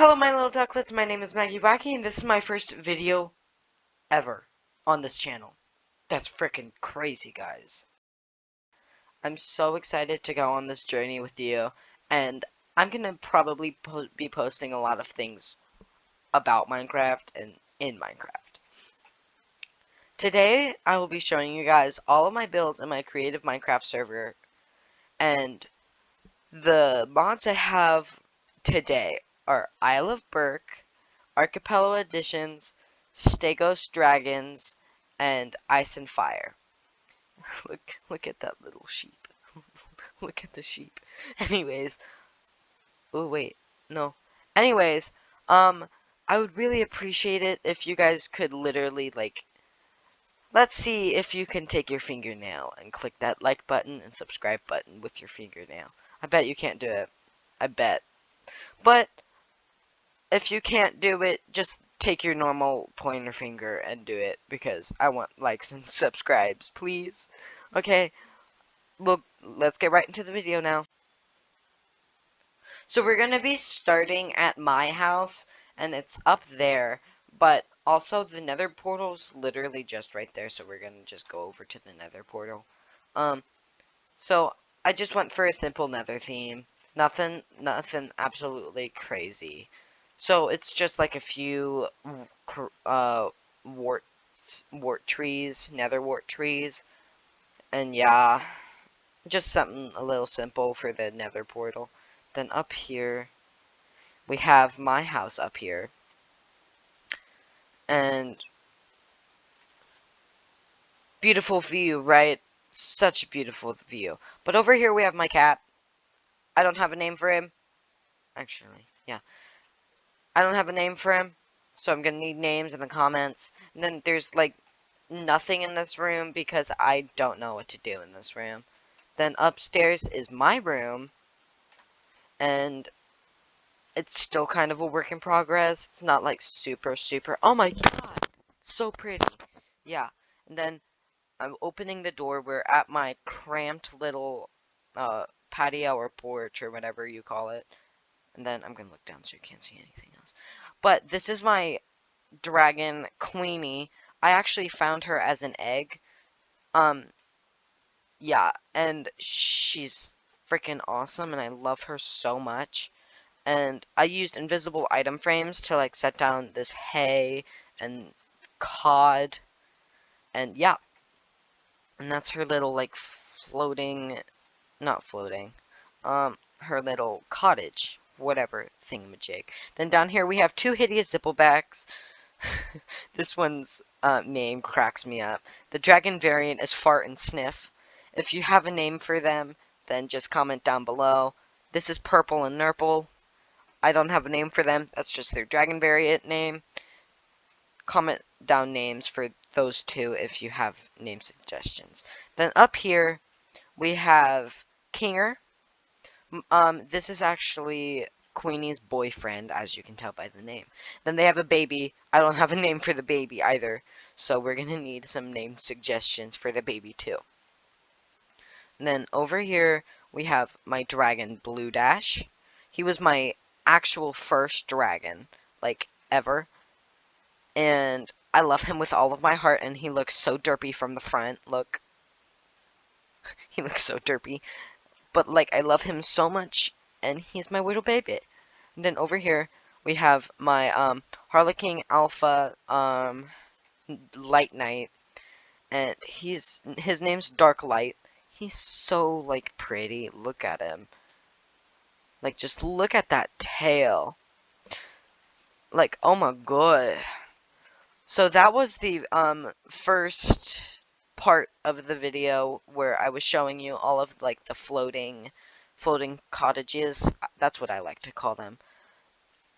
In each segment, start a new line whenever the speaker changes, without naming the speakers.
Hello my little ducklets, my name is Maggie Wacky and this is my first video ever on this channel. That's freaking crazy, guys. I'm so excited to go on this journey with you, and I'm gonna probably be posting a lot of things about Minecraft and in Minecraft. Today I will be showing you guys all of my builds in my creative Minecraft server, and the mods I have today are Isle of Berk, Archipelago Editions, Stegos Dragons, and Ice and Fire. Look at that little sheep. Look at the sheep. Anyways, oh wait, no. Anyways, I would really appreciate it if you guys could literally let's see if you can take your fingernail and click that like button and subscribe button with your fingernail. I bet you can't do it. I bet. But if you can't do it, just take your normal pointer finger and do it, because I want likes and subscribes, please. Okay, well, let's get right into the video now. So we're going to be starting at my house, and it's up there, but also the nether portal's literally just right there, so we're going to just go over to the nether portal. So I just went for a simple nether theme. Nothing absolutely crazy. So it's just like a few wart trees, nether wart trees, and yeah, just something a little simple for the nether portal. Then up here, we have my house up here, and beautiful view, right? Such a beautiful view. But over here we have my cat. I don't have a name for him. Actually, yeah. I don't have a name for him, so I'm gonna need names in the comments. And then there's like nothing in this room because I don't know what to do in this room. Then upstairs is my room, and it's still kind of a work in progress. It's not like super. Oh my god, so pretty. Yeah. And then I'm opening the door. We're at my cramped little patio or porch or whatever you call it. And then I'm gonna look down so you can't see anything else. But this is my dragon Queenie. I actually found her as an egg. Yeah, and she's freaking awesome, and I love her so much. And I used invisible item frames to like set down this hay and cod, and yeah, and that's her little like floating, not floating, her little cottage, whatever thingamajig. Then down here we have two hideous zipplebacks. This one's name cracks me up. The dragon variant is Fart and Sniff. If you have a name for them, then just comment down below. This is Purple and Nurple. I don't have a name for them. That's just their dragon variant name. Comment down names for those two if you have name suggestions. Then up here, we have Kinger. This is actually Queenie's boyfriend, as you can tell by the name. Then they have a baby. I don't have a name for the baby either, so we're gonna need some name suggestions for the baby too. And then over here we have my dragon Blue Dash. He was my actual first dragon, like ever, and I love him with all of my heart. And he looks so derpy from the front. Look, he looks so derpy, but like I love him so much, and he's my little baby. And then over here we have my Harlequin Alpha Light Knight, and his name's Dark Light. He's so like pretty. Look at him. Like just look at that tail. Like oh my god. So that was the first part of the video where I was showing you all of like the floating cottages. That's what I like to call them.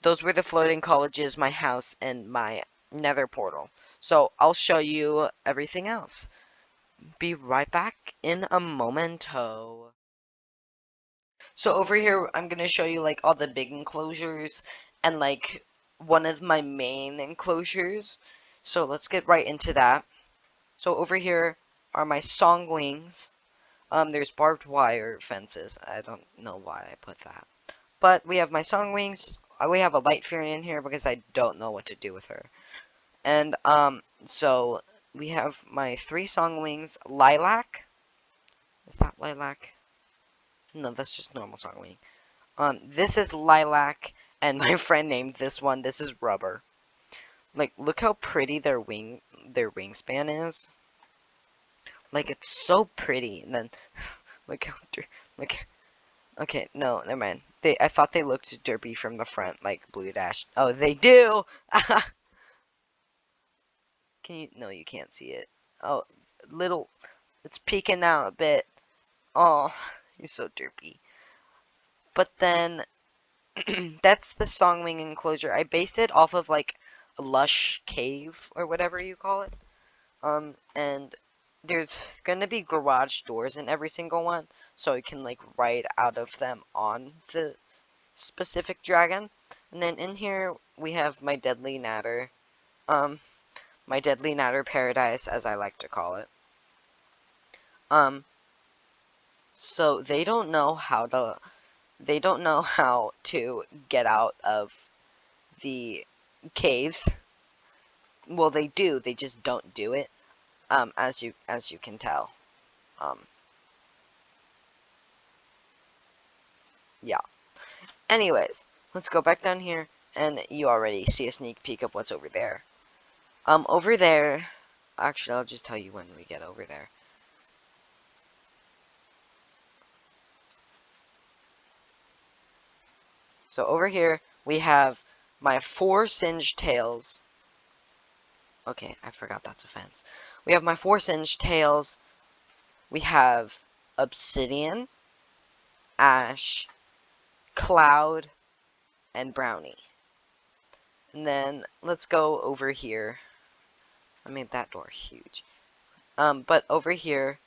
Those were the floating cottages, my house, and my nether portal. So I'll show you everything else. Be right back in a momento. So over here, I'm going to show you like all the big enclosures and like one of my main enclosures. So let's get right into that. So over here are my song wings. There's barbed wire fences. I don't know why I put that. But we have my song wings. we have a Light Fury in here because I don't know what to do with her. And so we have my 3 Songwings. Lilac. Is that Lilac? No, that's just normal Songwing. This is Lilac, and my friend named this one. This is Rubber. Like, look how pretty their wingspan is. Like, it's so pretty. And then, look how, like, okay, no, never mind. I thought they looked derpy from the front, like Blue Dash. Oh, they do! Can you, no, you can't see it. Oh, it's peeking out a bit. Oh, he's so derpy. But then, that's the Songwing enclosure. I based it off of, like, a lush cave, or whatever you call it. And there's gonna be garage doors in every single one, so you can, like, ride out of them on the specific dragon. And then in here, we have my Deadly Natter. My Deadly Natter Paradise, as I like to call it. So they don't know how to get out of the caves. Well, they do, they just don't do it. As you can tell. Yeah. Anyways, let's go back down here, and you already see a sneak peek of what's over there. Over there, actually, I'll just tell you when we get over there. So over here, we have my 4 Singed Tails. Okay, I forgot that's a fence. We have my 4 Singed Tails. We have Obsidian, Ash, Cloud, and Brownie. And then, let's go over here. I made that door huge. But over here,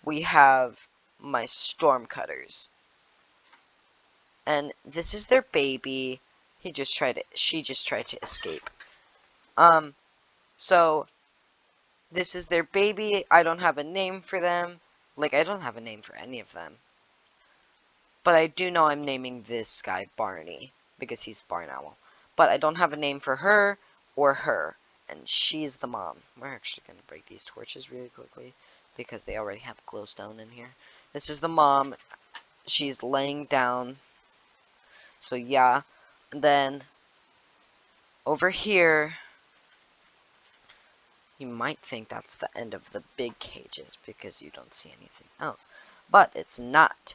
we have my Stormcutters. And this is their baby. She just tried to escape. So this is their baby. I don't have a name for them. Like, I don't have a name for any of them. But I do know I'm naming this guy Barney, because he's Barn Owl. But I don't have a name for her or her. And she's the mom. We're actually going to break these torches really quickly, because they already have glowstone in here. This is the mom. She's laying down. So yeah. And then over here, you might think that's the end of the big cages because you don't see anything else. But it's not.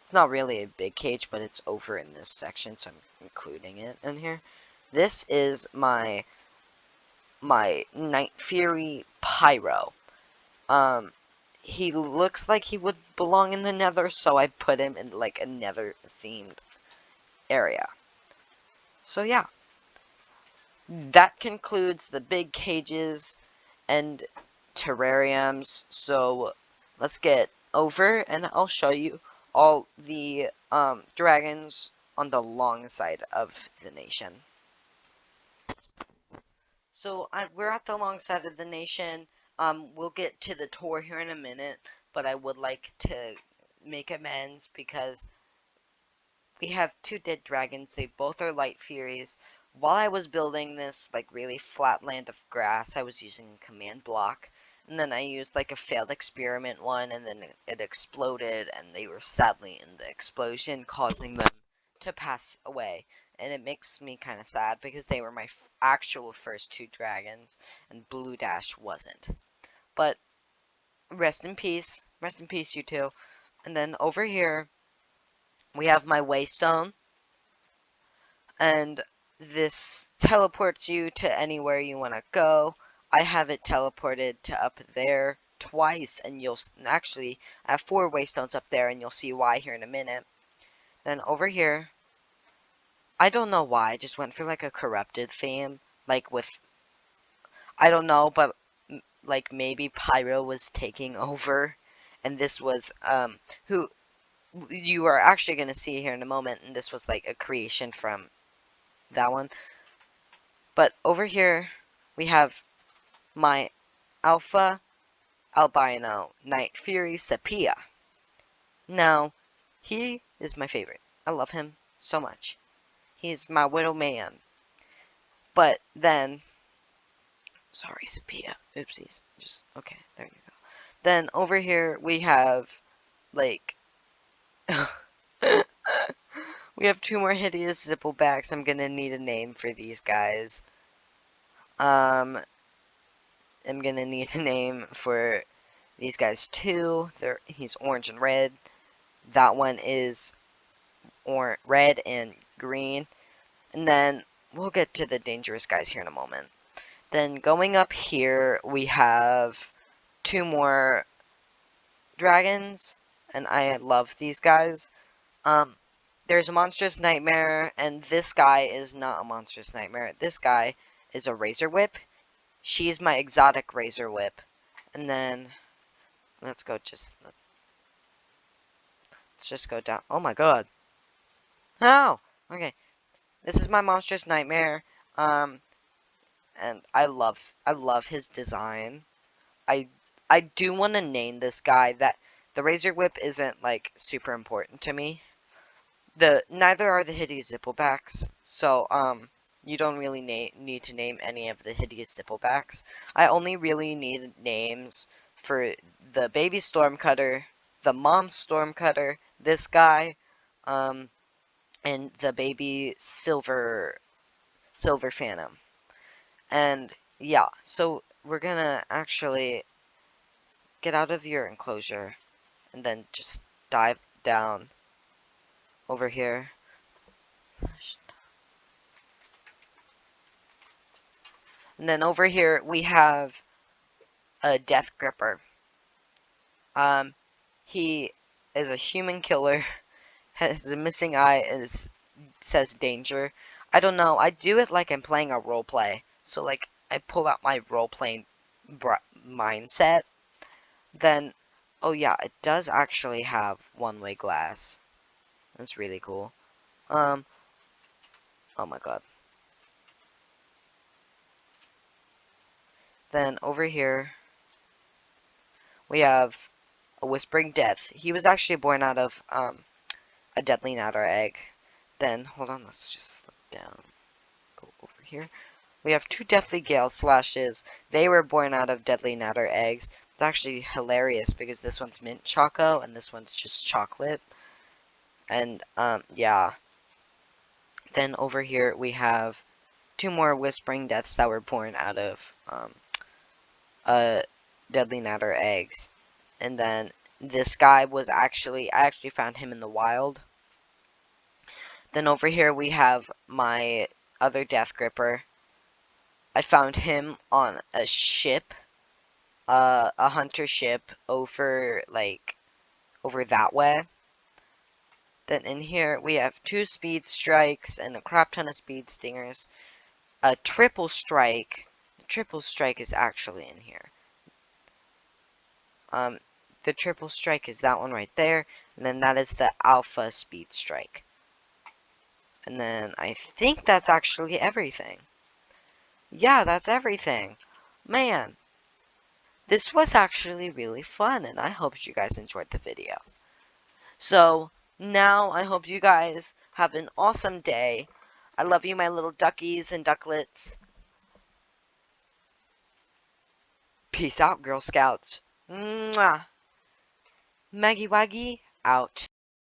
It's not really a big cage, but it's over in this section, so I'm including it in here. This is my Night Fury Pyro. He looks like he would belong in the Nether, so I put him in like a Nether themed area. So yeah. That concludes the big cages and terrariums. So let's get over and I'll show you all the dragons on the long side of the nation. So we're at the long side of the nation. We'll get to the tour here in a minute, but I would like to make amends because we have 2 dead dragons. They both are Light Furies. While I was building this, like, really flat land of grass, I was using command block. And then I used, like, a failed experiment one, and then it exploded, and they were sadly in the explosion, causing them to pass away. And it makes me kind of sad, because they were my actual first 2 dragons, and Blue Dash wasn't. But, rest in peace. Rest in peace, you two. And then over here, we have my Waystone. And this teleports you to anywhere you want to go. I have it teleported to up there twice, and you'll actually I have 4 Waystones up there, and you'll see why here in a minute. Then over here, I don't know why, I just went for like a corrupted theme, like with, I don't know, but like maybe Pyro was taking over, and this was who you are actually going to see here in a moment, and this was like a creation from that one. But over here we have my Alpha Albino Night Fury Sepia. Now, he is my favorite. I love him so much. He's my little man. But then, sorry, Sophia. Oopsies. Just, okay, there you go. Then over here we have, like, we have 2 more hideous Zipplebacks. I'm gonna need a name for these guys. I'm gonna need a name for these guys too. He's orange and red. That one is red and green. And then we'll get to the dangerous guys here in a moment. Then going up here, we have 2 more dragons, and I love these guys. There's a monstrous nightmare, and this guy is not a monstrous nightmare. This guy is a razor whip. She's my exotic razor whip. And then let's just go down. Oh my god. Oh, okay. This is my monstrous nightmare. And I love his design. I do want to name this guy. That the razor whip isn't like super important to me. Neither are the hideous Zipplebacks. So you don't really need to name any of the hideous Zipplebacks. I only really need names for the baby Stormcutter, the mom Stormcutter, this guy, and the baby Silver Phantom. And yeah, so we're gonna actually get out of your enclosure and then just dive down over here. And then over here we have a Death Gripper. He is a human killer, has a missing eye, and says danger. I don't know, I do it like I'm playing a roleplay. So like, I pull out my role-playing mindset. Then, oh yeah, it does actually have one-way glass. That's really cool. Oh my god. Then over here, we have a Whispering Death. He was actually born out of a Deadly Natter egg. Then, hold on, let's just slip down. Go over here. We have 2 Deathly Gale Slashes. They were born out of Deadly Natter eggs. It's actually hilarious because this one's mint choco and this one's just chocolate. And, yeah. Then over here we have 2 more Whispering Deaths that were born out of, Deadly Natter eggs. And then this guy was I actually found him in the wild. Then over here we have my other Death Gripper. I found him on a ship, a hunter ship over that way. Then in here we have 2 Speed Strikes and a crap ton of Speed Stingers. A Triple Strike. The Triple Strike is actually in here. The Triple Strike is that one right there, and then that is the Alpha Speed Strike. And then I think that's actually everything. Yeah, that's everything. Man, this was actually really fun, and I hope you guys enjoyed the video. So, now I hope you guys have an awesome day. I love you, my little duckies and ducklets. Peace out, Girl Scouts. Mwah. Maggie Waggy, out.